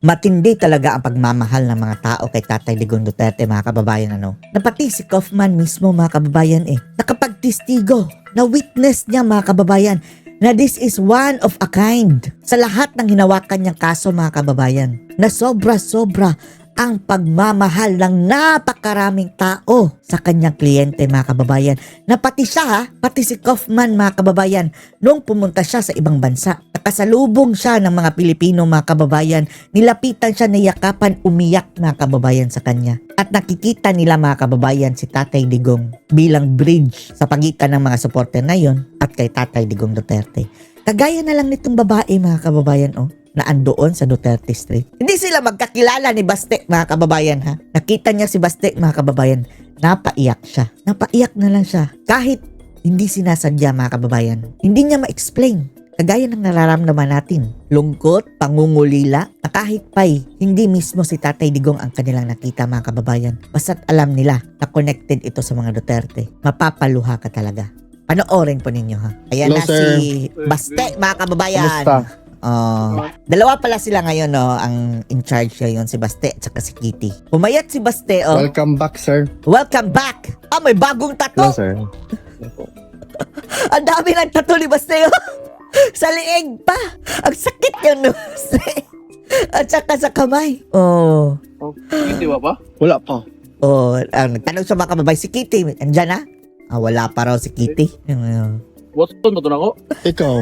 Matindi talaga ang pagmamahal ng mga tao kay Tatay Digong Duterte, mga kababayan, ano. Na pati si Kaufman mismo, mga kababayan, nakapagtistigo, na witness niya, mga kababayan, na this is one of a kind sa lahat ng hinawakan niyang kaso, mga kababayan, na sobra-sobra ang pagmamahal ng napakaraming tao sa kanyang kliyente, mga kababayan. Na pati siya, pati si Kaufman, mga kababayan, nung pumunta siya sa ibang bansa, nakasalubong siya ng mga Pilipino, mga kababayan, nilapitan siya, niyakapan, umiyak, mga kababayan, sa kanya. At nakikita nila, mga kababayan, si Tatay Digong bilang bridge sa pagitan ng mga supporter na yon at kay Tatay Digong Duterte. Kagaya na lang nitong babae, mga kababayan, na andoon sa Duterte Street. Hindi sila magkakilala ni Baste, mga kababayan, ha. Nakita niya si Baste, mga kababayan, napaiyak siya. Napaiyak na lang siya. Kahit hindi sinasadya, mga kababayan. Hindi niya ma-explain. Kagaya ng nararamdaman natin. Lungkot, pangungulila, na kahit pa'y hindi mismo si Tatay Digong ang kanilang nakita, mga kababayan. Basta't alam nila na connected ito sa mga Duterte. Mapapaluha ka talaga. Panoorin po ninyo, ha. Ayan Hello, na sir. si Baste, mga kababayan. Kumusta? Dalawa pala sila ngayon, ang in charge ngayon, si Baste at saka si Kitty. Pumayat si Baste, Welcome back, sir. Welcome back! May bagong Hello, tato! sir. Ang dami ng tato ni Baste, sa liig pa! Ang sakit yun, no? At saka sa kamay. Hindi ba? Wala pa. Nagtanong sa mga kababay, si Kitty, andyan na? Wala pa raw si Kitty. What's on na ako? Ikaw.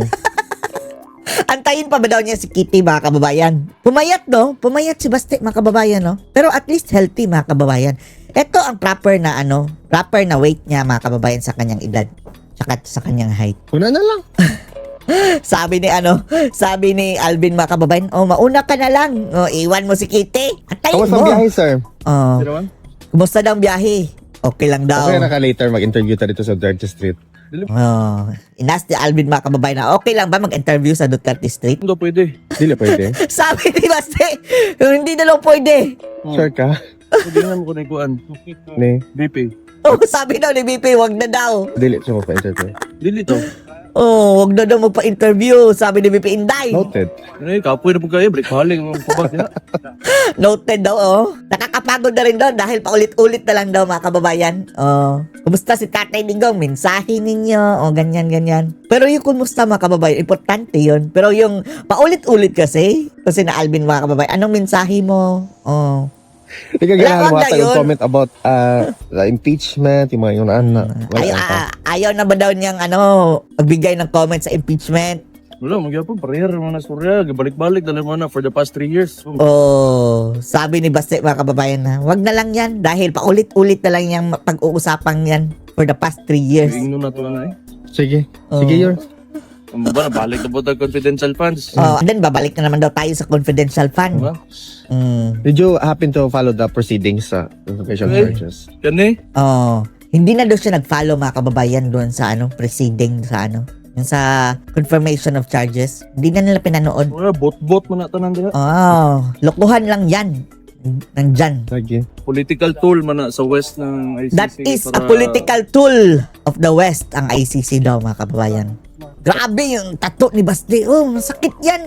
Antayin pa ba daw niya si Kitty, mga kababayan? Pumayat, no? Pumayat si Baste, mga kababayan, no? Pero at least healthy, mga kababayan. Ito ang proper na weight niya, mga kababayan, sa kanyang edad. Tsaka sa kanyang height. Una na lang. Sabi ni Alvin, mga kababayan, mauna ka na lang. Iwan mo si Kitty. Antayin Kamusta mo. ang biyahe, sir? Hindi naman? Kumusta daw ang biyahe? Okay lang daw. Okay na ka later mag-interview tayo dito sa Duterte Street. Inas ni Alvin, mga kababayan, na okay lang ba mag-interview sa Duterte Street? Hindi pwede. Dili pwede. Sabi ni Baste, hindi na lang pwede. Sure ka? Hindi naman ko naikuan. Ni. BP. Sabi daw ni BP, wag na daw. Dili siya mo pa-interview. Dili to. Wag na daw magpa-interview. Sabi ni BP Inday. Noted. Kapoy na po kayo. Break haling ang kubag niya. Noted daw, Nakakapagod na rin doon dahil paulit-ulit na lang daw, mga kababayan. Kumusta si Tatay Digong? Mensahe ninyo. Ganyan. Pero yung kumusta, mga kababayan, importante yun. Pero yung paulit-ulit kasi na Alvin, mga kababayan, anong mensahe mo? Hindi ka ganahan mo Wag na ata yun. yung comment about the impeachment, yung mga yun na. Ayaw na ba daw niyang magbigay ng comment sa impeachment? Wala, magyapon. Parehar mga nasturya. Balik-balik na naman na for the past 3 years. Sabi ni Baste, mga kababayan, na wag na lang yan dahil paulit-ulit na lang yung pag-uusapang yan for the past 3 years. Ingno na to na Sige. Sige, Yor. Ang ba, nabalik na po tayo confidential funds. And then babalik na naman daw tayo sa confidential fund. Diba? Did you happen to follow the proceedings sa official charges? Yan eh. Hindi na daw siya nag-follow, mga kababayan, doon sa proceeding sa yung sa confirmation of charges. Hindi na nila pinanood. Wala, bot-bot mo na tanan dira. Lokohan lang yan. Nandyan. Sige. Political tool man na sa west ng ICC. That is a political tool of the West, ang ICC daw, mga kababayan. Grabe yung tattoo ni Baste. Masakit yan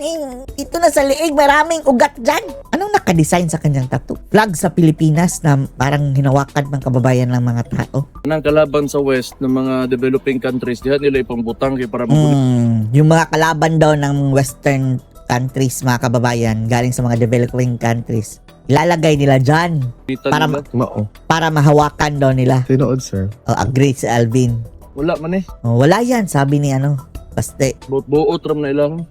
Ito na sa liig, maraming ugat dyan. Anong nakadesign sa kanyang tattoo? Flag sa Pilipinas na parang hinawakan ng kababayan ng mga tao. Nang kalaban sa west ng mga developing countries, diyan nila ipambutang kay para magulit. Yung mga kalaban daw ng Western countries, mga kababayan, galing sa mga developing countries, ilalagay nila dyan para, para mahawakan daw nila. Tinood, sir. Agree si Alvin. Wala man eh. Wala yan, sabi ni Baste. Buot ram na ilang.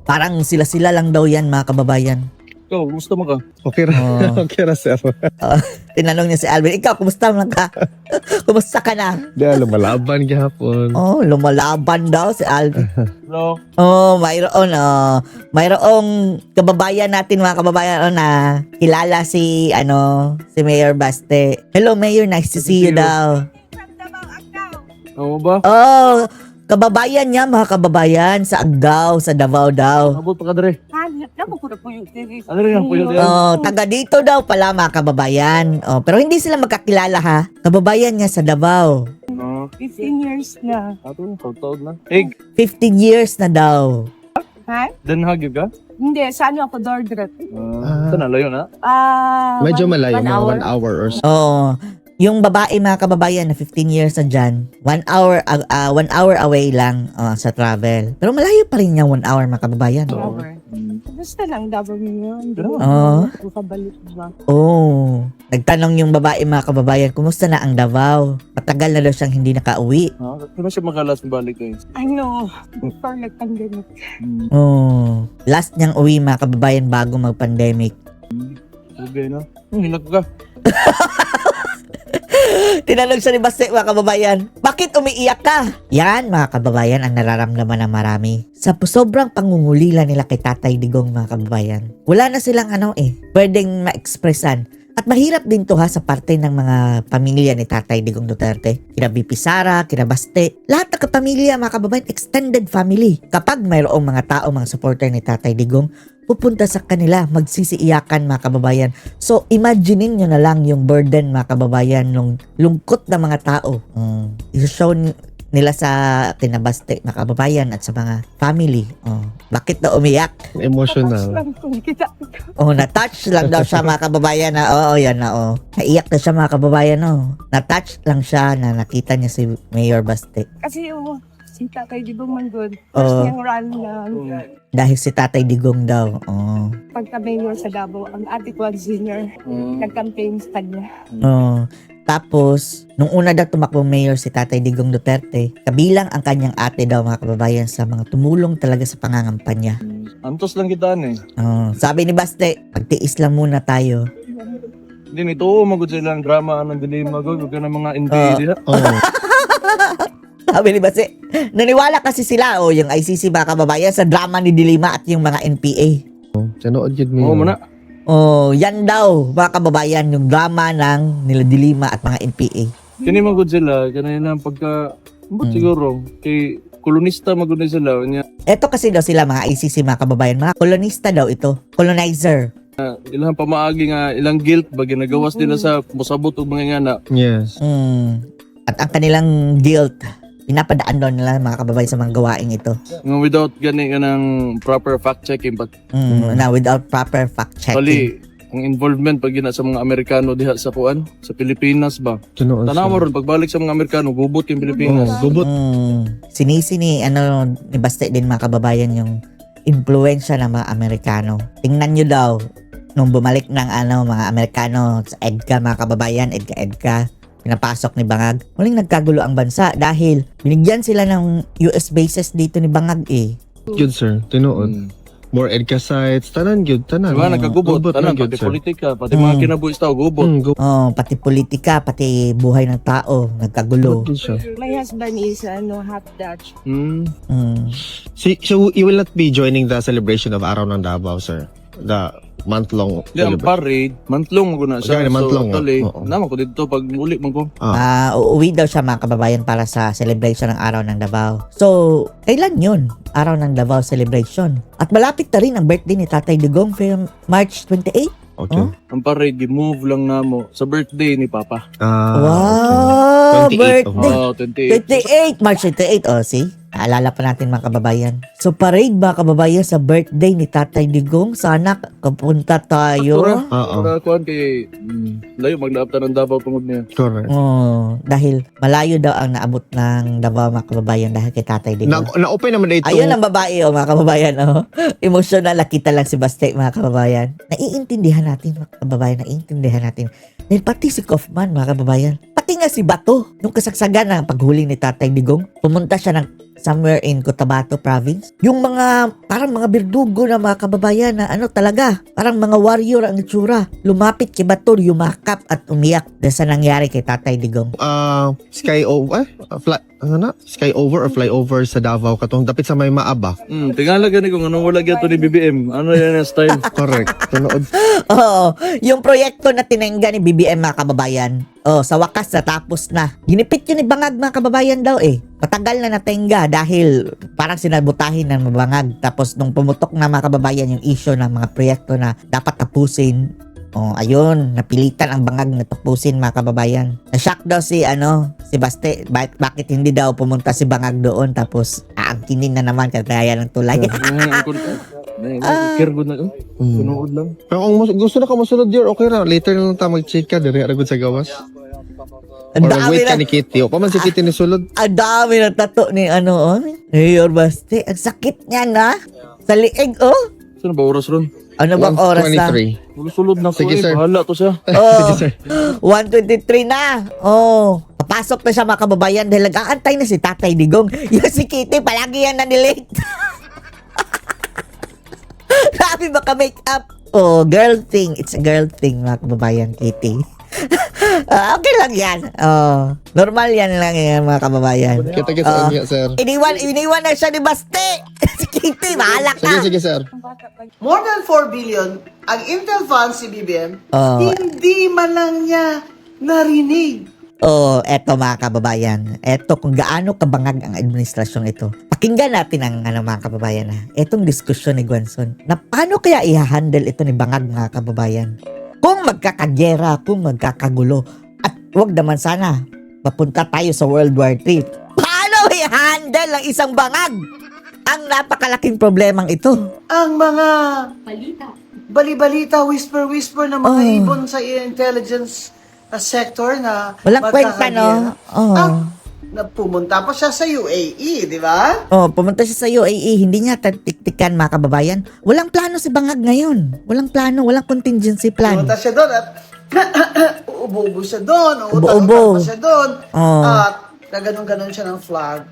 Parang sila-sila lang daw yan, mga kababayan. Ikaw, gusto mo ka? Okay ra. Okay ra, sir. Tinanong niya si Alvin, ikaw, kumusta man ka? Kumusta ka na? Di, lumalaban gihapon. Lumalaban daw si Alvin. Hello? Mayroong kababayan natin, mga kababayan, na kilala si Mayor Baste. Hello, Mayor, nice to see you daw. Ano ba? Kababayan niya, mga kababayan, sa Agdao, sa Davao daw. Abot pa ka dre. Ano rin ang puyo din? Taga dito daw pala, mga kababayan. Pero hindi sila magkakilala, ha? Kababayan niya sa Davao. 15 years na. Ato, taud na. Egg, 15 years na daw. Ha? Den Haag yun ka? Hindi, sa ano ako, Dordret. Ito na, layo na. Medyo malayo, 1 mga hour. 1 hour or so. Oo. Yung babae mga kababayan na 15 years na dyan, 1 hour, 1 hour away lang sa travel. Pero malayo pa rin niya 1 hour mga kababayan. Hour. Basta lang, double yun. Oo. Kabalik ba? Oh, nagtanong yung babae mga kababayan, kumusta na ang Davao? Matagal na daw siyang hindi nakauwi. Ano siya makalas balik guys? Ano, before nag-pandemic. Oh, last niyang uwi mga kababayan bago mag-pandemic. Okay na. Hilag ka. Tinanong siya ni Baste mga kababayan, bakit umiiyak ka? Yan mga kababayan ang nararamdaman ng marami. Sa sobrang pangungulila nila kay Tatay Digong mga kababayan. Wala na silang pwedeng ma-expressan. At mahirap din to ha sa parte ng mga pamilya ni Tatay Digong Duterte. Kina BP Sara, kina Baste. Lahat ng kapamilya mga kababayan, extended family. Kapag mayroong mga tao, mga supporter ni Tatay Digong, pupunta sa kanila, magsisiiyakan mga kababayan. So, imaginein nyo na lang yung burden mga kababayan, ng lungkot ng mga tao. I-show nila sa kinabaste mga kababayan at sa mga family. Bakit na umiyak? Tapos Emotional. lang kung kita. Na-touch lang daw siya mga kababayan na, yan na, Naiyak na siya mga kababayan, Na-touch lang siya na nakita niya si Mayor Baste. Kasi yung si Tatay Digong Manggod, Oo. first niyang run lang. Dahil si Tatay Digong daw. Pagka-mayor sa Davao, ang ate ko ang senior, nag-campaign sa kanya. Tapos, nung una daw tumakbong mayor si Tatay Digong Duterte, kabilang ang kanyang ate daw mga kababayan sa mga tumulong talaga sa pangangampanya. Antos lang kita Sabi ni Baste, pagtiis lang muna tayo. Hindi nito, magod sila ang drama ng dilema ko. Huwag ka ng mga NPA diha. Sabi ni Baste, naniwala kasi sila, yung ICC mga kababayan sa drama ni Dilima at yung mga NPA. Sanood yun mo. Oo, muna. Yan daw mga kababayan, yung drama ng nila Dilima at mga NPA. Kini magod sila. Kanina pagka... Ba't siguro? Kay kolonista magod na sila. Kanya, Eto kasi daw sila mga ICC mga kababayan, mga kolonista daw ito, colonizer. ilang pamaagi nga, ilang guilt ba ginagawas nila sa musabot o mga ngana. Yes. At ang kanilang guilt, pinapadaan daw nila mga kababayan sa mga gawaing ito. Nga without gani ka ng proper fact-checking. Na without proper fact-checking. Bali, ang involvement pag gina sa mga Amerikano diha sa kuan, sa Pilipinas ba? Sanood. Tanaw mo ron, pagbalik sa mga Amerikano, gubot yung Pilipinas. Gubot. Sinisi ni Baste din mga kababayan yung impluensya ng mga Amerikano. Tingnan nyo daw, nung bumalik ng mga Amerikano sa EDCA mga kababayan, EDCA, pinapasok ni Bangag, muling nagkagulo ang bansa dahil binigyan sila ng US bases dito ni Bangag Good sir. Tinuod. More EDCA sites. Tanan yun. Tanan. Diba, nagkagubot. Gubot Tanan, na yun, pati sir. politika, pati mga kinabuhis tao, gubot. Pati politika, pati buhay ng tao, nagkagulo. Gubot din siya. My husband is half Dutch. You will not be joining the celebration of Araw ng Davao, sir. The month-long Di, ang parade, mantlong ko na siya. Okay, mantlong, So, actually, oo. naman ko dito, pag uli man ko. Uuwi daw siya mga kababayan para sa celebration ng Araw ng Davao. So, kailan yun? Araw ng Davao celebration. At malapit na rin ang birthday ni Tatay Digong, March 28. Okay. Ang parade, gi-move lang na mo sa birthday ni Papa. Wow! 28 Birthday! of March. 28. 28! March 28. See? Naalala pa natin mga kababayan. So, parade mga kababayan sa birthday ni Tatay Digong. Sana kapunta tayo. Para kuhan kay, layo, maglaapta ng Davao tungod niya. Correct. Dahil malayo daw ang naabot ng Davao mga kababayan dahil kay Tatay Digong. Na-open naman na ito. Ayun ang babae mga kababayan. Emotional nakita lang si Baste mga kababayan. Naiintindihan natin mga kababayan. Naiintindihan natin. Dahil pati si Kaufman mga kababayan. Pati nga si Bato. Nung kasagsagan ng paghuli ni Tatay Digong, pumunta siya ng somewhere in Cotabato province. Yung mga parang mga birdugo na mga kababayan na talaga, parang mga warrior ang itsura. Lumapit kay Bato, yumakap at umiyak dahil sa nangyari kay Tatay Digong. Sky over or flyover sa Davao katong dapit sa may maaba. Tingala gani kung anong wala gyud ni BBM. Ano yan yung style? Correct. Tunood. Oo, yung proyekto na tinengga ni BBM mga kababayan. Sa wakas natapos na. Ginipit yun ni Bangag mga kababayan daw Matagal na natenga dahil parang sinabutahin ng Bangag. Tapos nung pumutok na mga kababayan yung issue ng mga proyekto na dapat tapusin. Ayun, napilitan ang Bangag na tapusin mga kababayan. Na-shock daw si Baste, bakit hindi daw pumunta si Bangag doon tapos aangkinin na naman kagaya ng tulay. Kirgo na yun. Sunood lang. Pero kung gusto na ka masunod yun, okay ra. Later na lang tayo mag-check ka. Dari aragod sa gawas. Ang Or dami wait na, ka ni Kitty. O pa man si Kitty ni sulod. ang dami na tato ni ano, oh. Mayor Basti. Ang sakit niya na. Sa liig, oh. Saan ba oras ron? Ano bang oras na? 1:23. Sulod na ko Sige, sir. Bahala to siya. Oh, Sige, sir. 1:23 na. Oh. Papasok na siya mga kababayan dahil nag-aantay na si Tatay Digong. Yung si Kitty, palagi yan na-delete. Grabe baka make up. Oh, girl thing. It's a girl thing, mga kababayan, Kitty. Okay lang yan. Oh, normal yan lang yan, mga kababayan. Kita-kita niya, sir. Iniwan na siya ni Basti. Si Kitty, bahala ka. Sige, sir. More than 4 billion ang Intel funds si BBM, Oh. hindi man lang niya narinig. Oh, eto mga kababayan. Eto kung gaano kabangag ang administrasyong ito. Pakinggan natin ang mga kababayan ha. Etong diskusyon ni Gwanson. Na paano kaya i-handle ito ni Bangag mga kababayan? Kung magkakagyera, kung magkakagulo, at wag naman sana mapunta tayo sa World War III. Paano i-handle ang isang bangag? Ang napakalaking problemang ito. Ang mga bali-balita, whisper-whisper ng mga Oh. ibon sa intelligence sector na Walang kwenta, no? Oh. Na pumunta pa siya sa UAE, di ba? Oh, pumunta siya sa UAE, hindi niya tiktikan mga kababayan. Walang plano si Bangag ngayon. Walang plano, walang contingency plan. Pumunta siya doon at ubo-ubo siya doon, Ubo-ubo. utang-utang pa siya doon, Oh. at naganon-ganon siya ng flag.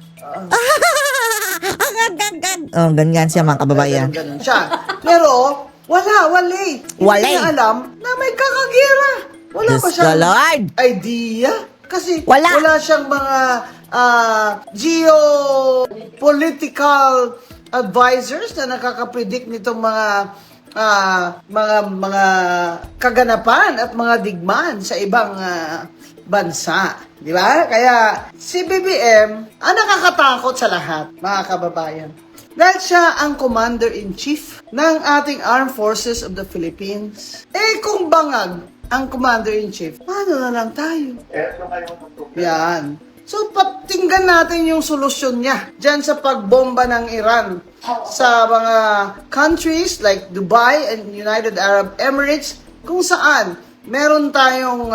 Oh, ganyan siya mga kababayan. Ganon siya. Pero, wali. Wali. Hindi niya alam na may kakagira. Wala Diyos pa ka, siyang Lord. idea. Kasi Wala. wala siyang mga geopolitical advisors na nakakapredict nitong mga kaganapan at mga digmaan sa ibang bansa. Di ba? Kaya si BBM ang nakakatakot sa lahat, mga kababayan. Dahil siya ang Commander-in-Chief ng ating Armed Forces of the Philippines. Eh kung Bangag ang Commander-in-Chief, paano na lang tayo? Yan. So, patinggan natin yung solusyon niya dyan sa pagbomba ng Iran sa mga countries like Dubai and United Arab Emirates kung saan meron tayong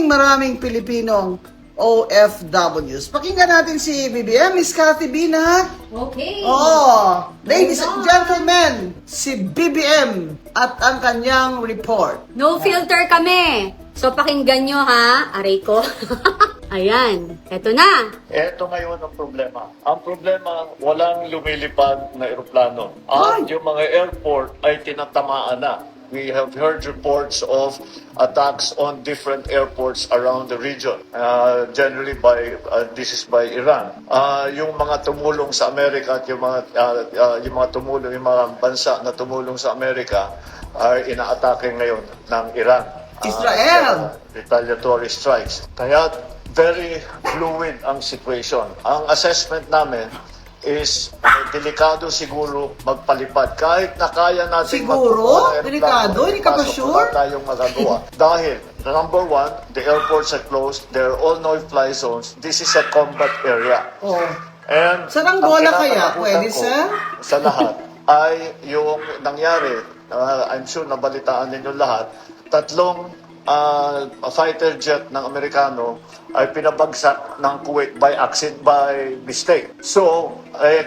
maraming Pilipinong OFWs. Pakinggan natin si BBM, Miss Cathy Binat. Okay. Oh, ladies and gentlemen, si BBM at ang kanyang report. No filter kami. So pakinggan nyo ha, aray ko. Ayan, eto na. Ito ngayon ang problema. Ang problema, walang lumilipad na eroplano. At yung mga airport ay tinatamaan na. We have heard reports of attacks on different airports around the region. Generally this is by Iran. Yung mga tumulong sa Amerika at yung mga bansa na tumulong sa Amerika ay inaatake ngayon ng Iran. Israel! Retaliatory strikes. Kaya very fluid ang situation. Ang assessment namin is delikado siguro magpalipad. Kahit na kaya natin Siguro? magpapalipad ng Delikado? Hindi ka ba pasok, sure? Wala tayong magagawa. Dahil, number one, the airports are closed. There are all no-fly zones. This is a combat area. Oh. And Sa Angola ang kaya? kinakatakutan Pwede, ko sir? Sa lahat ay yung nangyari, I'm sure nabalitaan ninyo lahat, 3 fighter jet ng Amerikano ay pinabagsak ng Kuwait by accident, by mistake. So,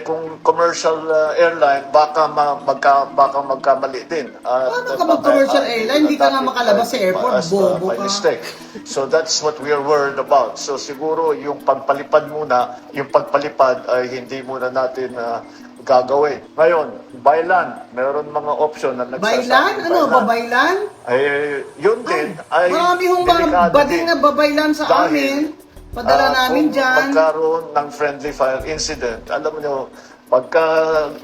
kung commercial airline, baka magkamali din. Paano ka mag-commercial airline? Hindi ka nga makalabas sa airport. Bobo by ka. mistake. So, that's what we are worried about. So, siguro yung pagpalipad ay hindi muna natin gagawin. Ngayon, by land, meron mga option na nagsasabi. Baylan? Ano? Babaylan? Yun din ay Marami hong mga delikado bading din. na babaylan sa Dahil, amin. Padala namin kung dyan. magkaroon ng friendly fire incident, alam nyo, pagka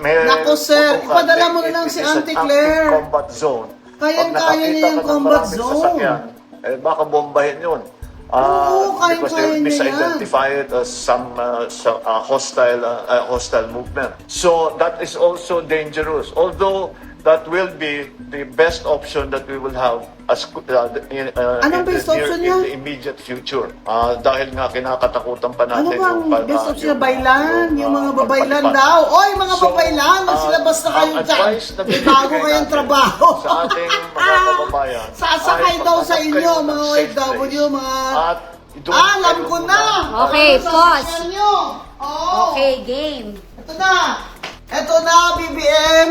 may Naku, sir, putukan, ipadala mo na lang it si is an Auntie Claire. active combat zone. Kayang-kaya niya yung Pag nakakita ka ng combat maraming zone. sasakyan, baka bombahin yun. Oo, Because they kayang-kaya would niya yan. misidentify it as some hostile movement. So that is also dangerous. Although that will be the best option that we will have as Anong best option niya? in the immediate future. Dahil nga kinakatakutan pa Ano natin bang best option na baylan? Yung mga babaylan pagpalipad. daw. Oy, mga So, babaylan, magsilabas na kayo ang dyan. advice na May bibigay bago kayong natin trabaho. sa ating mga kababayan. Sasakay ay daw sa maghanap inyo, kayo ng mga safe OFW, place. mga... At doon Alam kayo ko muna. na! Okay, Ano sa pause. sasakyan nyo? Oo. Okay, game. Ito na! Ito na, BBM!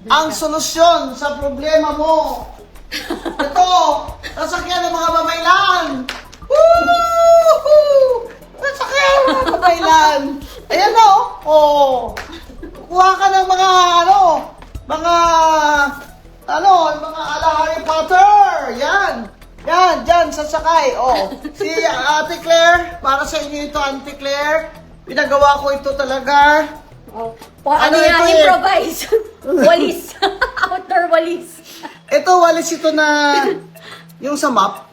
Ang solusyon sa problema mo! Ito! Sasakyan ng mga babaylan! Woo! Sasakyan ng mga babaylan! Ayan na, oh! Oh. Kuha ka ng mga, mga ala Harry Potter! Yan! Yan, dyan, sasakay. Oh, si Ate Claire, para sa inyo ito, Ate Claire. Pinagawa ko ito talaga. Oh, Ano ano ito yan? eh? Improvise. Walis. Outdoor walis. Ito, walis ito na yung sa map.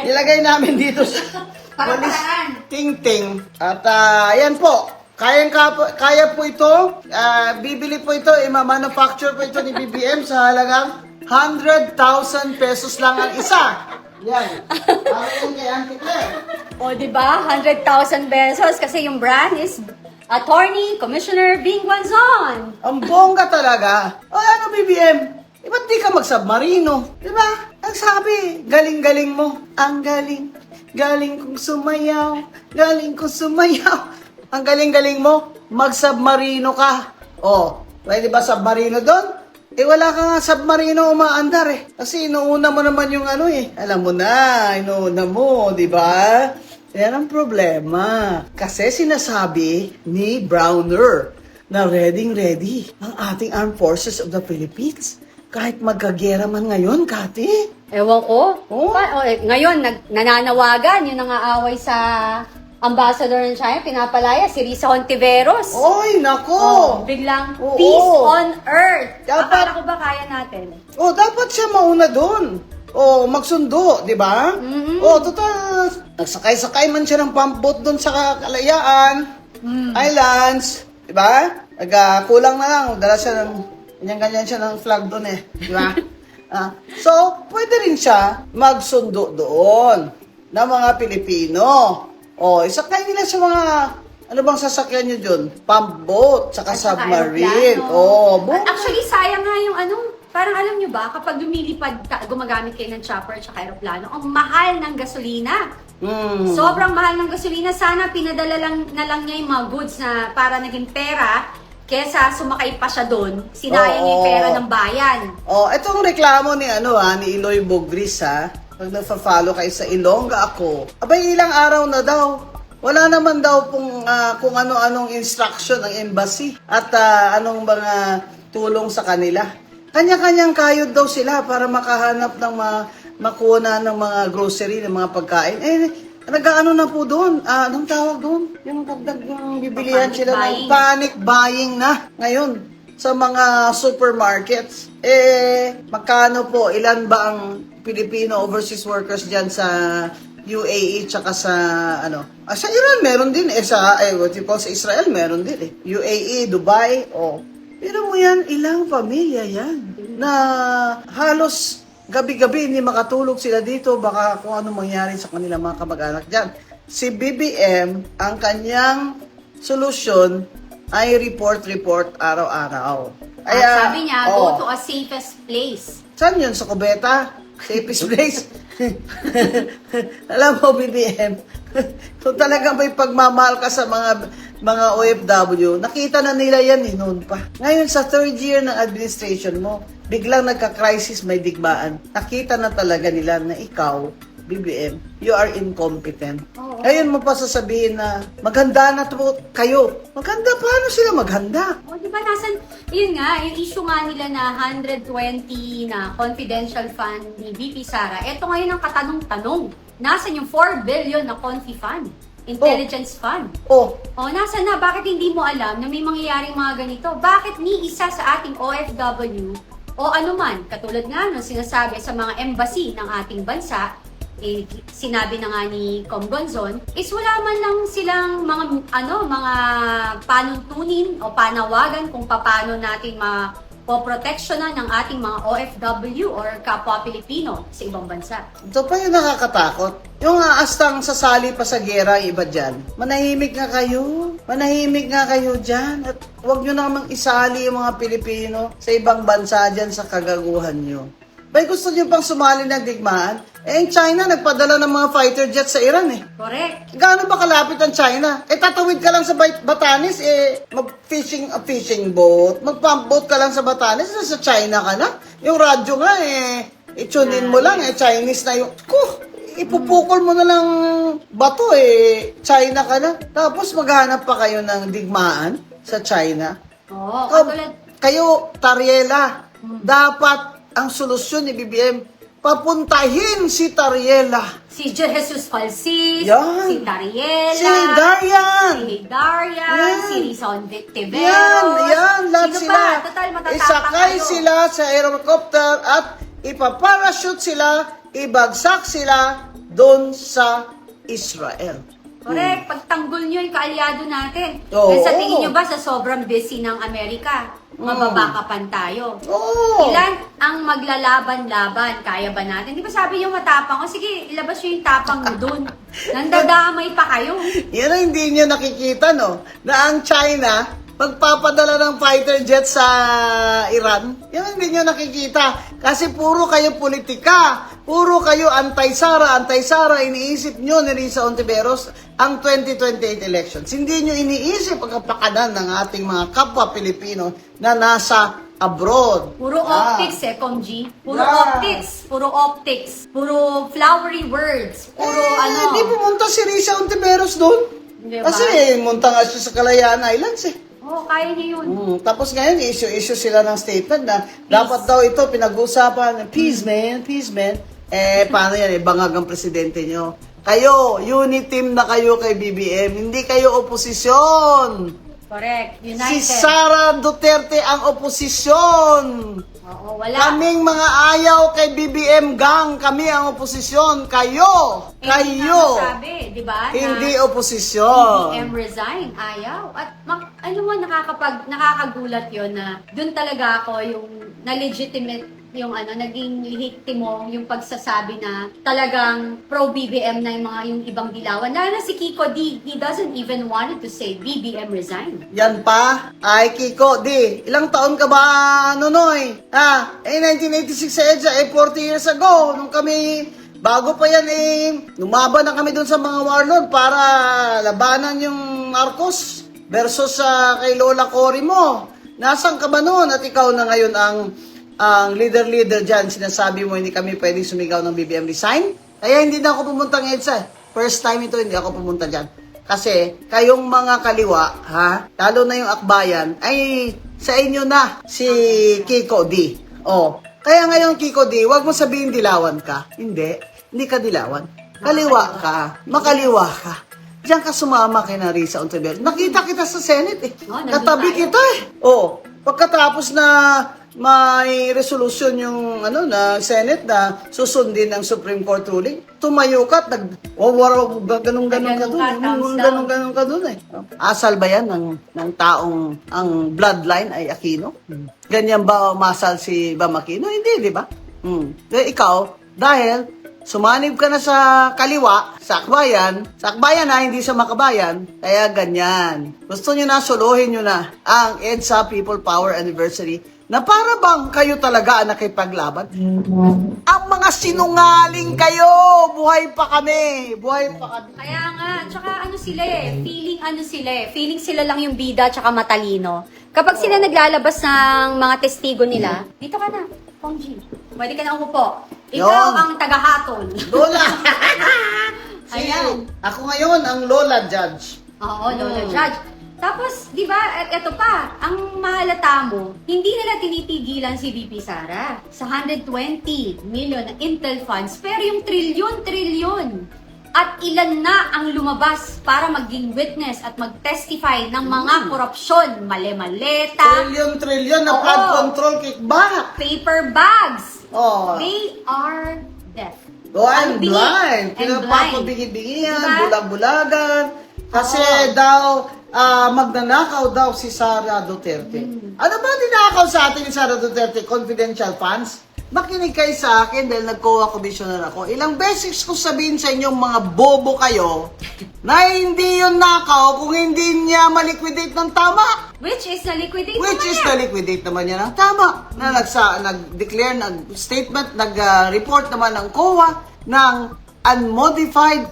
Ilagay namin dito sa walis ting-ting. At yan po. Kaya po ito. Bibili po ito. Ima-manufacture po ito ni BBM sa halagang 100,000 pesos lang ang isa. Yan. Para yan kay Auntie Claire. O, di ba? 100,000 pesos kasi yung brand is Attorney Commissioner Bing Guanzon. Ang bongga talaga. O ano, BBM? Ba't di ka mag-submarino? Di ba? Ang sabi, galing-galing mo. Ang galing. Galing kong sumayaw. Galing kong sumayaw. Ang galing-galing mo, mag-submarino ka. O, pwede ba submarino doon? Wala ka nga submarino umaandar eh. Kasi inuuna mo naman yung Alam mo na, inuuna mo, di ba? Yan ang problema. Kasi sinasabi ni Browner na ready ang ating Armed Forces of the Philippines. Kahit magkagera man ngayon, Kati. Ewan ko. Oh. Ngayon, nananawagan yung nangaaway sa ambassador ng China, pinapalaya, si Risa Hontiveros. Oy, nako! Oh, biglang Oo. peace on earth. Dapat- Akala ko ba kaya natin? Dapat siya mauna doon. Magsundo, di ba? Total, nagsakay-sakay man siya ng pump boat doon sa Kalayaan, Islands, di ba? Kulang na lang, dala siya ng, ganyan siya ng flag doon eh, di ba? So, pwede rin siya magsundo doon ng mga Pilipino. Isakay nila sa mga, ano bang sasakyan nyo dun? Pump boat, saka At saka submarine. aeroplano. At Actually, sayang nga yung parang alam nyo ba, kapag lumilipad ka, gumagamit kayo ng chopper at saka aeroplano, ang mahal ng gasolina. Sobrang mahal ng gasolina. Sana pinadala lang niya yung mga goods na para naging pera, kesa sumakay pa siya doon, sinayang yung pera ng bayan. Itong reklamo ni ni Iloy Bogris pag nafa-follow kayo sa Ilongga ako, abay ilang araw na daw. Wala naman daw kung ano-anong instruction ng embassy at anong mga tulong sa kanila. Kanya-kanyang kayod daw sila para makahanap ng makuha ng mga grocery, ng mga pagkain. Nag-ano na po doon? Anong tawag doon? Yung dagdag yung bibilihan Panic sila buying. ng panic buying na ngayon sa mga supermarkets. Magkano po? Ilan ba ang Filipino overseas workers dyan sa UAE tsaka sa sa Iran meron din sa Israel meron din UAE, Dubai, pero mo yan, ilang pamilya yan na halos gabi-gabi hindi makatulog sila dito, baka kung ano mangyari sa kanilang mga kamag-anak dyan. Si BBM, ang kanyang solusyon ay report araw-araw. Sabi niya, go to a safest place. Saan yun? Sa Cubeta? Safest place? Alam mo, BBM, kung talagang may pagmamahal ka sa mga OFW, nakita na nila yan noon pa. Ngayon, sa third year ng administration mo, biglang nagka-crisis, may digmaan. Nakita na talaga nila na ikaw, BBM, you are incompetent. Ngayon mo pa sasabihin na maghanda na to kayo. Maghanda? Paano sila maghanda? Di ba yun nga, yung issue nga nila na 120 na confidential fund ni VP Sara. Ito ngayon ang katanong-tanong. Nasaan yung 4 billion na confi fund? Intelligence fund. Nasaan na? Bakit hindi mo alam na may mangyayaring mga ganito? Bakit ni isa sa ating OFW o anuman, katulad nga nung sinasabi sa mga embassy ng ating bansa, sinabi na nga ni Com Gonzon, is wala man lang silang mga panuntunin o panawagan kung paano natin poproteksyonan ng ating mga OFW or kapwa Pilipino sa ibang bansa. Ito pa yung nakakatakot. Yung aastang sasali pa sa gera, iba dyan. Manahimik nga kayo. Manahimik nga kayo dyan. At huwag nyo namang isali yung mga Pilipino sa ibang bansa dyan sa kagaguhan nyo. Bay, gusto nyo pang sumali ng digmaan? Eh, yung China, nagpadala ng mga fighter jets sa Iran eh. Correct. Gaano ba kalapit ang China? Eh, tatawid ka lang sa Batanes, fishing boat. Mag-pump boat ka lang sa Batanes, sa China ka na. Yung radyo nga i-tune in mo lang, Chinese na yung, ipupukol mo na lang bato China ka na. Tapos maghanap pa kayo ng digmaan sa China. Oo, Kab- katulad, kayo, Tariela, dapat ang solusyon ni BBM, papuntahin si Tariela. si Jesus Falsis, Yan. si Tariela, Si Darian. si Darian, Yan. si Rizon Tiveros. Yan, lahat Sino sila. pa? Total, matatapang Isakay kayo. sila sa aerocopter at ipaparachute sila, ibagsak sila doon sa Israel. Correct. Pagtanggol nyo yung kaalyado natin. Oo. Dahil sa tingin nyo ba sa sobrang busy ng Amerika, mababakapan tayo? Oo. Ilan ang maglalaban-laban? Kaya ba natin? Di ba sabi yung matapang? O sige, ilabas nyo yung tapang nyo dun. Nandadamay pa kayo. Yan ang hindi nyo nakikita, no? Na ang China, magpapadala ng fighter jet sa Iran. Yan ang hindi nyo nakikita. Kasi puro kayo politika. Puro kayo anti-Sara. Iniisip nyo ni Risa Ontiveros ang 2028 elections. Hindi nyo iniisip ang kapakanan ng ating mga kapwa Pilipino na nasa abroad. Puro optics Kong G. Puro optics. Puro optics. Puro flowery words. Puro Hindi pumunta si Risa Ontiveros doon. Di ba? Kasi munta nga siya sa Kalayaan Islands Oo, kaya niyo yun. Tapos ngayon, issue sila ng statement na dapat daw ito pinag-usapan, peace man. Paano yan? Bangag ang presidente nyo. Kayo, unit team na kayo kay BBM. Hindi kayo oposisyon. Correct. Si United. Sara Duterte ang oposisyon. Oo, wala. Kaming mga ayaw kay BBM gang. Kami ang oposisyon. Kayo. Hindi Kayo. nga masabi, di ba? Hindi na oposisyon. BBM resign, ayaw. At alam mo, nakakagulat yon na dun talaga ako yung na-legitimate yung naging lehitimo yung pagsasabi na talagang pro-BBM na yung ibang dilawan. Lalo na si Kiko D, he doesn't even wanted to say BBM resign. Yan pa, ay Kiko, ilang taon ka ba, Nonoy? 1986 sa EDSA, 40 years ago, nung kami, bago pa yan lumaban na kami dun sa mga warlord para labanan yung Marcos versus kay Lola Cory mo. Nasaan ka ba noon? At ikaw na ngayon ang leader dyan, sinasabi mo hindi kami pwedeng sumigaw ng BBM resign? Kaya hindi na ako pumunta ng EDSA. First time ito, hindi ako pumunta dyan. Kasi kayong mga kaliwa, lalo na yung akbayan, ay sa inyo na si Kiko D. Kaya ngayon Kiko D, wag mo sabihin dilawan ka. Hindi ka dilawan. Kaliwa ka, makaliwa ka. Diyan ka sumama kay Risa Ontiveros. Nakita kita sa Senate nandun Katabi tayo. kita Pagkatapos na may resolution yung na Senate na susundin ng Supreme Court ruling, tumayo ka at ganun ka dun Asal ba yan ng taong ang bloodline ay Aquino? Ganyan ba masal si Bam Aquino? Hindi, di ba? Ikaw, dahil sumanib ka na sa kaliwa, sa akbayan hindi sa makabayan, kaya ganyan. Gusto nyo na, suluhin nyo na ang EDSA People Power Anniversary na para bang kayo talaga ang nakipaglaban? Ang mga sinungaling kayo! Buhay pa kami! Kaya nga, tsaka feeling sila lang yung bida tsaka matalino. Kapag sila naglalabas ng mga testigo nila, dito ka na, Kong G. Pwede ka na umupo. Ikaw Yun. ang tagahatol. Lola! Ayan. Ako ngayon, ang Lola Judge. Oo, Lola Judge. Tapos, di ba, at eto pa, ang mahalata mo, hindi nila tinitigilan si VP Sara sa 120 million na Intel funds, pero yung trilyon. At ilan na ang lumabas para maging witness at mag-testify ng mga korupsyon, male-maleta, Trilyon na Oo. flood control kickback. paper bags. Oh. They are deaf. I'm Unbelief blind. and blind. Pinapapabigid-bigiyan, Diba? bulag-bulagan. Kasi daw, magnanakaw daw si Sara Duterte. Ano ba ninakaw sa atin ni Sara Duterte? Confidential funds? Makinig kayo sa akin dahil nag-COA commissioner ako. Ilang beses ko sabihin sa inyong mga bobo kayo na hindi yun nakaw kung hindi niya maliquidate ng tama. Which is na-liquidate Which naman is yan. na-liquidate naman niya ng tama. Na nag-declare, nag-statement, nag-report naman ng COA ng unmodified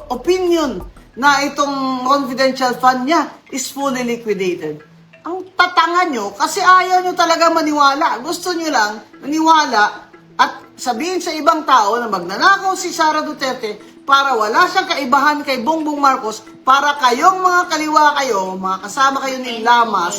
opinion na itong confidential fund niya is fully liquidated. Ang tatanga nyo, kasi ayaw nyo talaga maniwala. Gusto nyo lang maniwala at sabihin sa ibang tao na magnanakaw si Sara Duterte para wala siyang kaibahan kay Bongbong Marcos, para kayong mga kaliwa kayo, mga kasama kayo ni Lamas,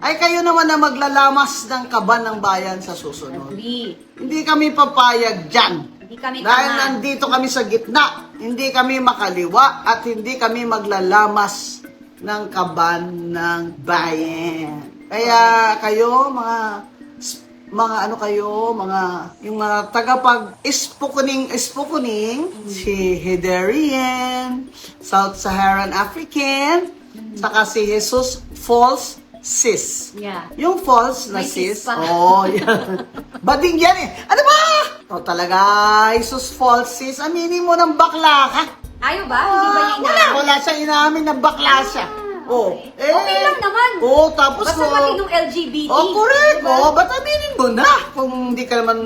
ay kayo naman na maglalamas ng kaban ng bayan sa susunod. Agree. Hindi kami papayag dyan. Hindi kami Dahil tama. nandito kami sa gitna, hindi kami makaliwa at hindi kami maglalamas ng kaban ng bayan. Kaya kayo, mga ano kayo, yung mga tagapag-ispukuning, si Hiderian, South Saharan African, saka si Jesus False Sis. Yeah. Yung false na May sis sis, pa. yan. Bading yan eh. Ano ba? O talaga, Jesus false sis, aminin mo ng bakla ka. Ayaw ba? Hindi ba niya Wala siyang inamin na bakla siya. okay. Okay lang naman. Tapos Basta matinong LGBT. correct. Diba? Ba't aminin mo na? Kung hindi ka naman,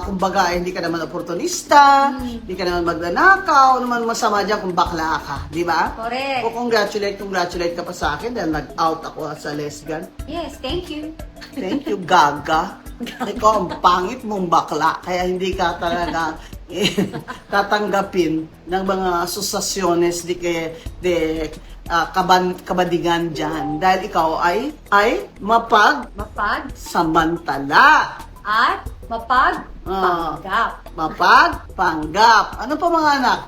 kumbaga, hindi ka naman oportunista, hindi ka naman magnanakaw, naman masama dyan kung bakla ka. Di ba? Correct. O congratulate ka pa sa akin dahil nag-out ako sa lesbian. Yes, thank you. Thank you, Gaga. Ikaw ang pangit mong bakla, kaya hindi ka talaga tatanggapin ng mga asosasyones kabadigan dyan. Dahil ikaw ay Mapag samantala. at mapagpanggap. Mapagpanggap. Ano pa mga anak?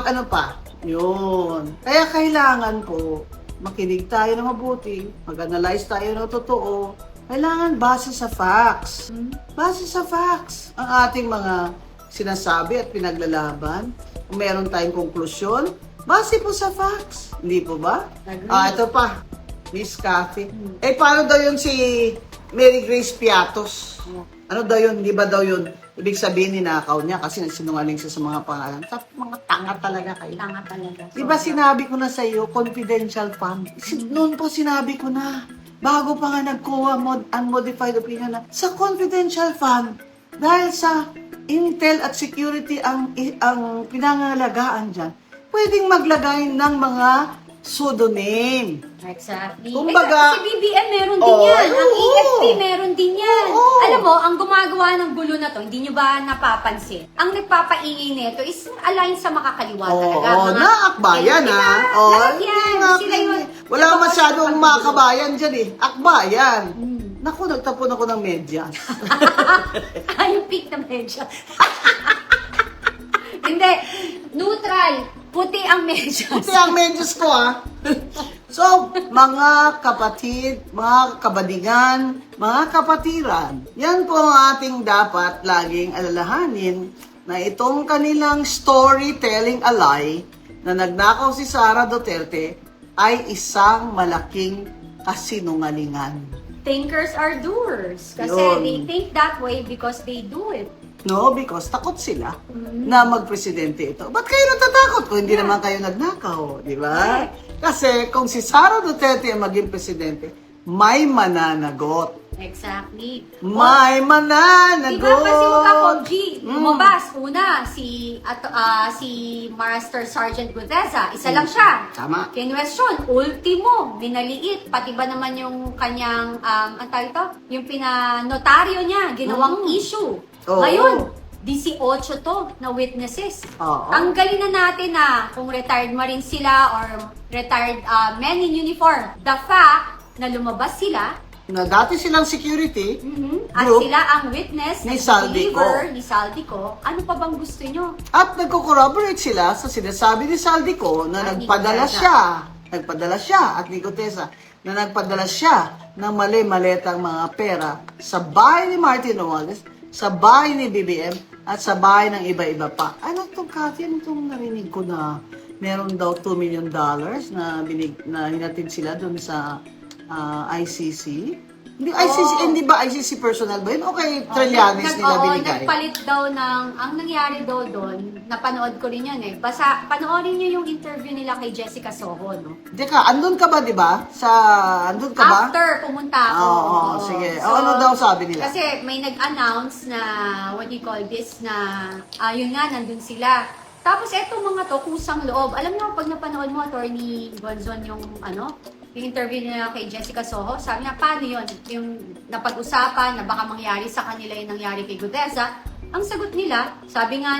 Ano pa? Yun. Kaya kailangan po, makinig tayo na mabuti, mag-analyze tayo na totoo. Kailangan base sa facts. Base sa facts. Ang ating mga sinasabi at pinaglalaban. Kung meron tayong konklusyon, base po sa facts. Hindi po ba? Ito pa. Miss Cathy. Paano daw yun si Mary Grace Piatos? Ano daw yun? Di ba daw yun? Ibig sabihin, ninakaw niya kasi sinungaling siya sa mga pangalan. Mga tanga talaga kayo. Tanga talaga. Di ba sinabi ko na sa iyo, confidential fund? Noon po sinabi ko na, bago pa nga nag-COA unmodified opinion na, sa confidential fund, dahil sa intel at security ang pinangalagaan dyan, pwedeng maglagay ng mga pseudonym. Exactly. Kumbaga, si BBM meron din yan. Ang oo. EFP meron din yan. Oo. Alam mo, ang gumagawa ng gulo na to, hindi nyo ba napapansin? Ang nagpapaingay nito is align sa makakaliwa talaga. Mga- Naakbayan Diba? ha. Lahat yan. Sila yun. Wala Ito, masyadong kasi- makabayan dyan eh. Akbayan. Naku, nagtapon ako ng medyas. Yung peak na medyo. Hindi. Neutral. Puti ang medyas. Ito ang medyas ko ha. So, mga kapatid, mga kabadigan, mga kapatiran, yan po ang ating dapat laging alalahanin na itong kanilang storytelling ally na nagnakaw si Sara Duterte ay isang malaking kasinungalingan. Thinkers are doers. Kasi Yun. they think that way because they do it. No, because takot sila na magpresidente ito. Ba't kayo natatakot kung hindi naman kayo nagnakaw, di ba? Kasi kung si Sara Duterte ang maging presidente, may mananagot. Exactly. May mananagot. Diba kasi magka-PUBG, lumabas, una, si Master Sergeant Gutesa, isa lang siya. Tama. Kinwestiyon, ultimo, minaliit, pati ba naman yung kanyang, ang tawag ito? Yung pinanotaryo niya, ginawang issue. Oo. Ngayon, 18 to na witnesses. Oo. Ang galing na natin na kung retired marine sila or retired men in uniform. The fact na lumabas sila, Na dati silang security, at group sila ang witness ni ng Saldico. believer ni Saldico, ano pa bang gusto nyo? at nagko-corroborate sila sa sinasabi ni Saldico na At ni nagpadala Gutesa. siya at ni Gutesa na nagpadala siya ng mali-maletang mga pera sa bahay ni Martin Romualdez, sa bahay ni BBM, at sa bahay ng iba-iba pa. Ano itong Cathy? Ano itong narinig ko na meron daw $2 million na hinatid sila doon sa ICC. Hindi, ICC, hindi ba ICC personal ba yun? O kay Trillanes nila binigay? Nagpalit daw ng, ang nangyari daw doon, napanood ko rin yan eh. Basta, panoorin niyo yung interview nila kay Jessica Soho, no? Teka, andun ka ba, di ba? Andun ka ba? After, pumunta ako. Oo, sige. Ano daw sabi nila? Kasi may nag-announce na, what do you call this, na, yun nga, nandun sila. Tapos, etong mga to, kusang loob. Alam mo, pag napanood mo, Attorney Gonzon, yung, yung interview niya kay Jessica Soho, sabi niya, paano yun? Yung napag-usapan na baka mangyari sa kanila yung nangyari kay Gudeza. Ang sagot nila, sabi nga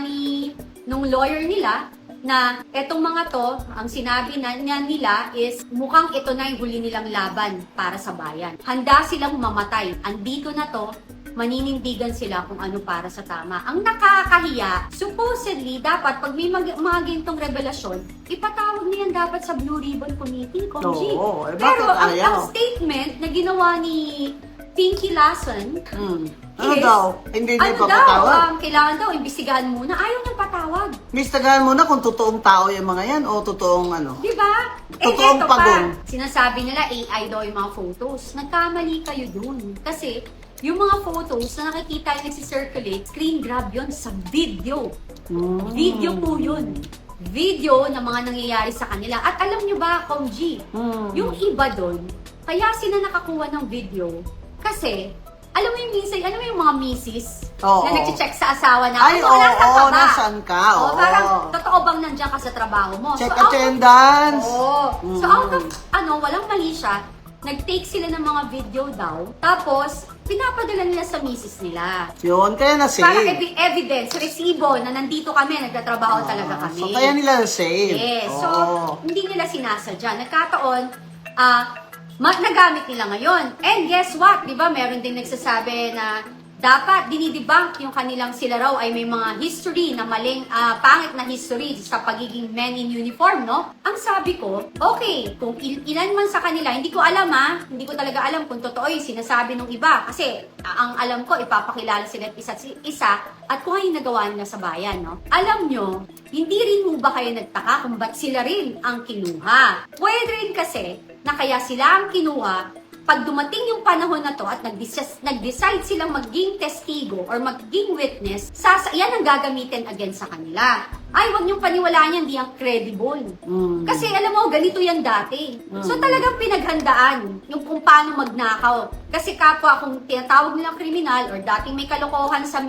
nung lawyer nila, na etong mga to, ang sinabi nila is mukhang ito na yung huli nilang laban para sa bayan. Handa silang mamatay. Andito na to, maninindigan sila kung ano para sa tama. Ang nakakahiya, supposedly, dapat pag may mga gintong revelasyon, ipatawag niyan dapat sa Blue Ribbon Committee, Komji. Oo, bakit Pero ang ayaw? statement na ginawa ni Pinky Lawson, Ano is, daw? Hindi ano papatawag? daw, kailangan daw, imbestigahan muna. Ayaw niyang patawag. Mistagaan mo na kung totoong tao yung mga yan o totoong ano? Di ba? Totoong eto pagong. pa. Sinasabi nila AI daw yung mga photos. Nagkamali kayo dun. Kasi, yung mga photos na nakikita yung nagsisirculate, screen grab yun sa video. Video po yun. Video na mga nangyayari sa kanila. At alam nyo ba, Komji, yung iba dun, kaya sila nakakuha ng video, kasi, alam mo yung minsan, alam mo yung mga misis Oo. na nag-check sa asawa na, Ay, "Ano, nasaan ka oo, ba?" nasaan ka? Oo, Oo. parang, totoo bang nandiyan ka sa trabaho mo? Check out of- attendance. Oo. So out of, walang mali siya, nag-take sila ng mga video daw, tapos, pinapadala nila sa misis nila. Yun, kaya Para na-save. evidence, resibo na nandito kami, nagtatrabaho talaga kami. So, kaya nila na-save. Yes. So, Oo. hindi nila sinasadya. Nagkataon, nagamit nila ngayon. And guess what? Di ba, meron din nagsasabi na dapat dinidebunk yung kanilang sila raw ay may mga history na maling, pangit na history sa pagiging men in uniform, no? Ang sabi ko, okay, kung ilan man sa kanila, hindi ko alam hindi ko talaga alam kung totoo yung sinasabi ng iba. Kasi, ang alam ko, ipapakilala sila isa't isa at kung ano yung nagawa nila sa bayan, no? Alam nyo, hindi rin mo ba kayo nagtaka kung ba't sila rin ang kinuha? Pwede rin kasi na kaya sila ang kinuha pag dumating yung panahon na to at nag-decide silang maging testigo or maging witness, yan ang gagamitin against sa kanila. Ay, wag niyong paniwalaan yan, di ang credible. Kasi alam mo, ganito yan dati. So talagang pinaghandaan yung kung paano magnakaw. Kasi kapwa kung tinatawag nilang kriminal or dating may kalokohan sa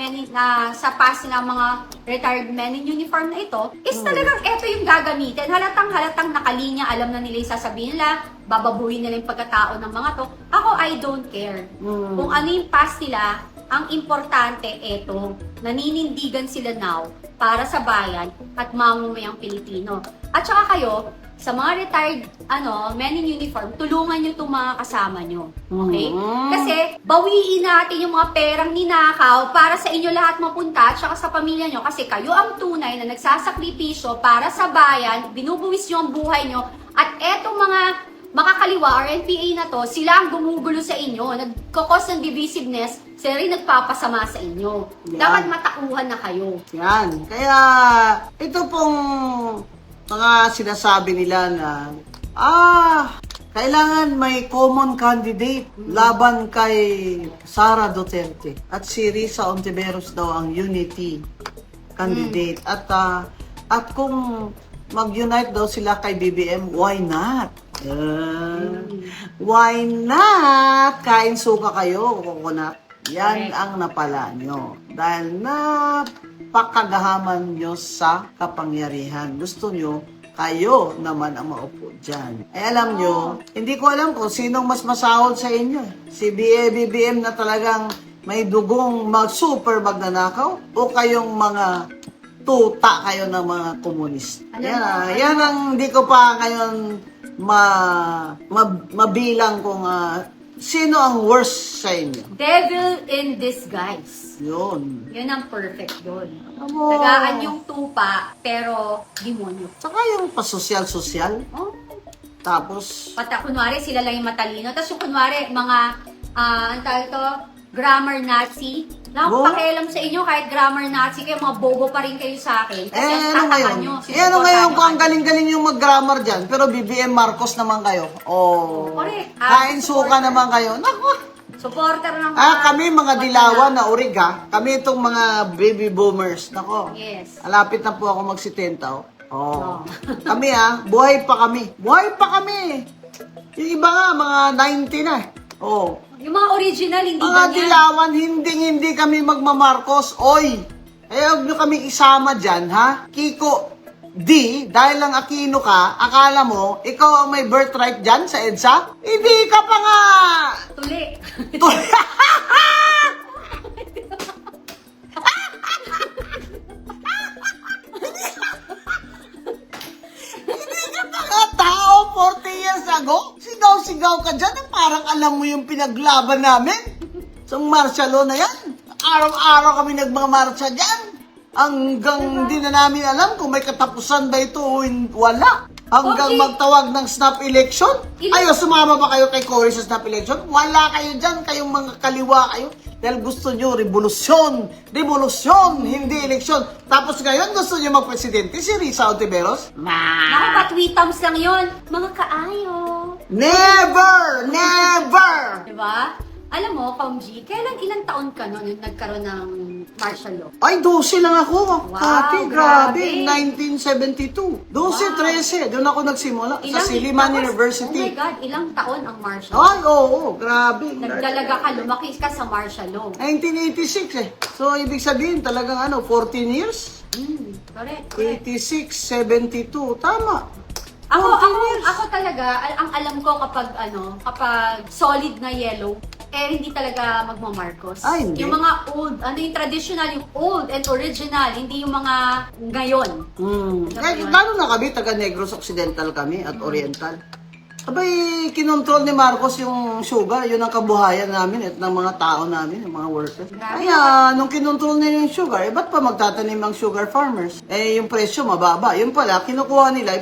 sa past ng mga retired men in uniform na ito, is talagang eto yung gagamitin. Halatang nakalinya, alam na nila yung sasabihin nila, bababuhin nila yung pagkatao ng mga to. Ako, I don't care. Kung ano yung past nila, ang importante eto, naninindigan sila now para sa bayan at mamumayang Pilipino. At saka kayo, sa mga retired men in uniform, tulungan nyo itong mga kasama nyo. Okay? Kasi bawiin natin yung mga perang ninakaw para sa inyo lahat mapunta at saka sa pamilya nyo. Kasi kayo ang tunay na nagsasakripisyo para sa bayan, binubuwis nyo ang buhay nyo. At etong mga makakaliwa or NPA na to, sila ang gumugulo sa inyo, nagkakos ng divisiveness, sila rin nagpapasama sa inyo. Yan. Dapat matauhan na kayo. Yan. Kaya, ito pong mga sinasabi nila na, kailangan may common candidate laban kay Sara Duterte. At si Risa Ontiveros daw ang unity candidate. At kung mag-unite daw sila kay BBM, why not? Why not? Kain suka kayo, coconut. Yan ang napala nyo. Dahil napakagahaman nyo sa kapangyarihan. Gusto nyo, kayo naman ang maupo dyan. Alam nyo, hindi ko alam kung sinong mas masahod sa inyo. Si BBM na talagang may dugong super magnanakaw o kayong mga tuta kayo ng mga komunista. Yan ang hindi ko pa ngayon mabilang kung sino ang worst sa inyo. Devil in disguise. Yun. Yun ang perfect doon. Amo. Tagaan yung tupa, pero demonyo. Saka yung pasosyal-sosyal. Oh, Tapos, kunwari sila lang yung matalino. Tapos yung kunwari, mga, ang tawag ito, grammar Nazi. Wala akong Oh. pakialam sa inyo kahit grammar Nazi kayo, mga bobo pa rin kayo sa akin. Kasi ang ano tataka ngayon? nyo. Ano ngayon kung ang galing-galing yung mag-grammar dyan, pero BBM Marcos naman kayo. Oh. Correct. Kain suka naman kayo. Naku. Supporter ng Kami mga dilawan na urig ha. Kami itong mga baby boomers. Nako. Yes. Alapit na po ako magsitenta. Oh. Kami buhay pa kami. Buhay pa kami. Yung iba nga, mga 90 na. Oh. Yung mga original, hindi Mga ganyan. dilawan, hindi kami magmamarcos. Oy, huwag nyo kami isama dyan, ha? Kiko, dahil lang Aquino ka, akala mo, ikaw ang may birthright dyan sa EDSA? Hindi ka pa nga! Tuli. Hindi ka pa nga tao 40 years ago? Sigaw-sigaw ka dyan, parang alam mo yung pinaglaban namin. Sa martial law na yan. Araw-araw kami nagmamarsya dyan. Hanggang di na namin alam kung may katapusan ba ito o wala. Hanggang Okay. magtawag ng snap election. Ayo, sumama ba kayo kay Cory sa snap election? Wala kayo dyan, kayong mga kaliwa kayo. Dahil gusto nyo revolusyon, revolusyon, hindi eleksyon. Tapos ngayon gusto nyo magpresidente si Risa Ontiveros? Naku, patwitams lang yun. Mga kaayo. Never! Never! Diba? Alam mo, Komji, ilang taon ka noon nung nagkaroon ng martial law? Ay, 12 lang ako. Wow, Grabe. grabe. 1972. 12, 13. Doon ako nagsimula sa Silliman University. Oh my God, ilang taon ang martial law? Ay, oo, grabe. Nagdalaga ka, lumaki ka sa martial law. 1986 So, ibig sabihin talagang 14 years? Correct. 86, 72. Tama. Ako talaga, ang alam ko kapag solid na yellow, hindi talaga magmamarcos. Ay, hindi. Yung mga old, yung traditional, yung old and original, hindi yung mga ngayon. Lalo na kami, taga Negros Occidental kami at Oriental. Abay, kinontrol ni Marcos yung sugar, yun ang kabuhayan namin at ng mga tao namin, yung mga workers. Grabe. Kaya, nung kinontrol nila yung sugar, ba't pa magtatanim ang sugar farmers? Yung presyo mababa. Yun pala, kinukuha nila,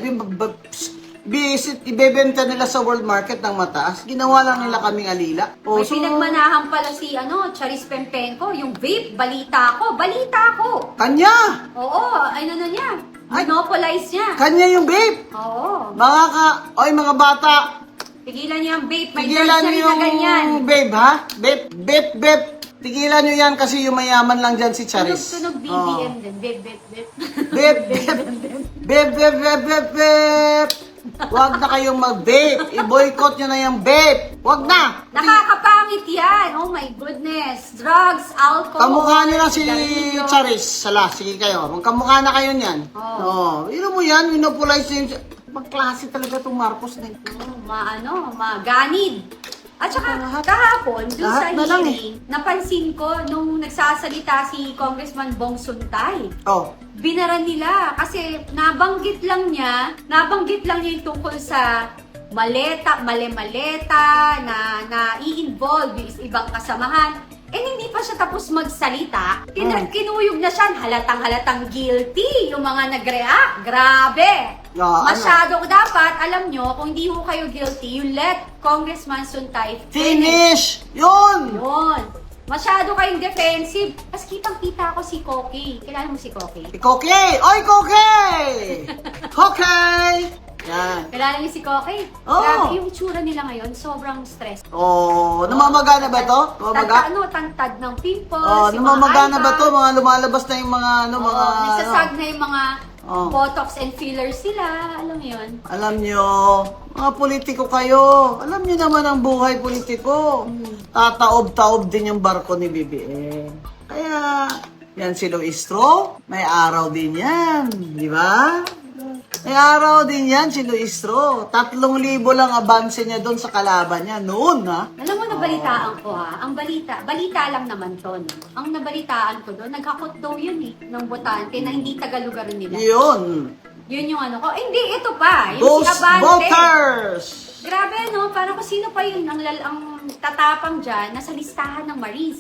ibebenta nila sa world market ng mataas. Ginawa lang nila kaming alila. May pinagmanahan pala si Charis Pempenko, yung vape, balita ko. Kanya! Oo, ano niya, monopolize niya. Kanya yung vape! Oo, Mga bata, tigilan niya ang vape, may tigilan nursery nyo na ganyan. yung vape, ha? Vape. Tigilan nyo yan kasi yung mayaman lang dyan si Charis. Tunog BBM din, vape. Vape. Huwag na kayong mag-vape. I-boycott nyo na yung vape. Huwag na. Nakakapangit yan. Oh my goodness. Drugs, alcohol. Kamukha nyo lang si sigarilyo. Charis. Sige kayo. Magkamukha na kayo niyan. Oo. Ino mo yan. Winopolize nyo yung... Magklase talaga itong Marcos na ito. Maganid. At saka, kahapon, dun Lahat sa na lang hearing, napansin ko nung nagsasalita si Congressman Bong Suntay. Oh. Binaran nila kasi nabanggit lang niya yung tungkol sa maleta na i-involve yung ibang kasamahan. Hindi pa siya tapos magsalita. Kinuyog na siya, halatang guilty yung mga nag-react. Grabe! Masyado dapat, alam nyo, kung hindi ho kayo guilty, you let Congressman Suntay Finish! Yun! Yun. Masyado kayong defensive. Tapos kitang-kita ko si Koki. Kilala mo si Koki? Koke! Oy, Koke! Koke! Yan. Kilala niyo si Koki? Oo. Grabe, yung itsura nila ngayon, sobrang stress. Namamaga na ba to? Namamaga? Tantad ng pimples, Namamaga na ba to? icon. Mga lumalabas na yung mga Nagsasag na yung mga Oo. botox and fillers sila. Alam mo yun? Alam nyo, mga politiko kayo. Alam nyo naman ang buhay politiko. Tataob-taob din yung barko ni BBM. Kaya, yan si Luistro. May araw din yan. Di ba? May araw din yan si Luistro. 3,000 lang abanse niya doon sa kalaban niya. Noon, ha? Alam mo, nabalitaan ko ang balita lang naman to. No? Ang nabalitaan ko doon, nagkakot daw yun ng botante na hindi taga-lugar nila. Yun. Yun yung hindi, ito pa. Yung Those si Abante. voters! Grabe, no? Parang kung sino pa yun ang tatapang dyan, nasa listahan ng Maris.